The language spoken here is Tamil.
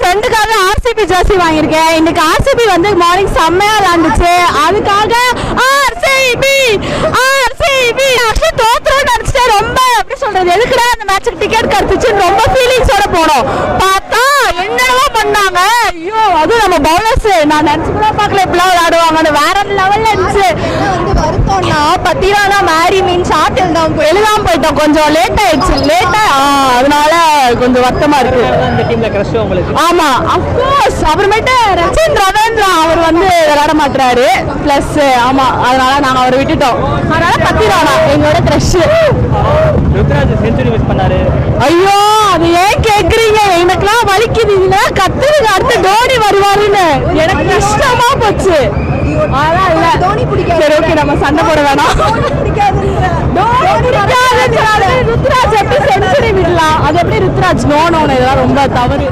ஃப்ரெண்டுக்காக ஆர்சிபி ஜெர்சி வாங்கியிருக்கேன். இன்னைக்கு ஆர்சிபி வந்து மார்னிங் செம்மையா விளையாண்டுச்சு. அதுக்காக ஆர்சிபி ஆக்சுவலி தோத்துறோம்னு நினைச்சிட்டேன். ரொம்ப எப்படி சொல்றது, எதுக்குடா அந்த மேட்சுக்கு டிக்கெட் கிடைச்சிச்சுன்னு ரொம்ப ஃபீலிங்ஸோட போனோம். பார்த்தா என்னவோ பண்ணாங்க. ஐயோ, அதுவும் நம்ம பவுலர்ஸ் நான் நினைச்சு கூட பார்க்கல இப்படிலாம் விளையாடுவாங்கன்னு. வேற லெவல்ல இருந்துச்சு. வருத்தம்னா பத்திரானா மேரி மீன் ஷார்ட் எழுதாம போயிட்டோம். கொஞ்சம் லேட் ஆயிடுச்சு. அதனால கொஞ்சம் வருத்தமா இருக்கு. இந்த டீம்ல கிரஷ் உங்களுக்கு? ஆமா, அப்கோர்ஸ். அப்புறமேட்டு ரச்சின் ரவீந்திரா அவர் வந்து விளையாட மாட்டாரு பிளஸ். ஆமா, அதனால நாங்க அவரை விட்டுட்டோம். அதனால பத்திரானா எங்களோட கிரஷ். ருத்ராஜ் செஞ்சுரி மிஸ் பண்ணாரு. ஐயோ, அது ஏன் கேக்குறீங்க? எனக்குலாம் வலிக்குது. இதெல்லாம் கத்துருங்க, அடுத்து தோனி வருவாருன்னு எனக்கு கஷ்டமா போச்சு. அதான் இல்ல தோனி பிடிக்காது. சரி, ஓகே, நம்ம சண்டை போட வேணாம். ருத்ராஜ் எப்படி செஞ்சுரி விடலாம்? அது எப்படி ருத்ராஜ்? நோ, இதெல்லாம் ரொம்ப தவறு.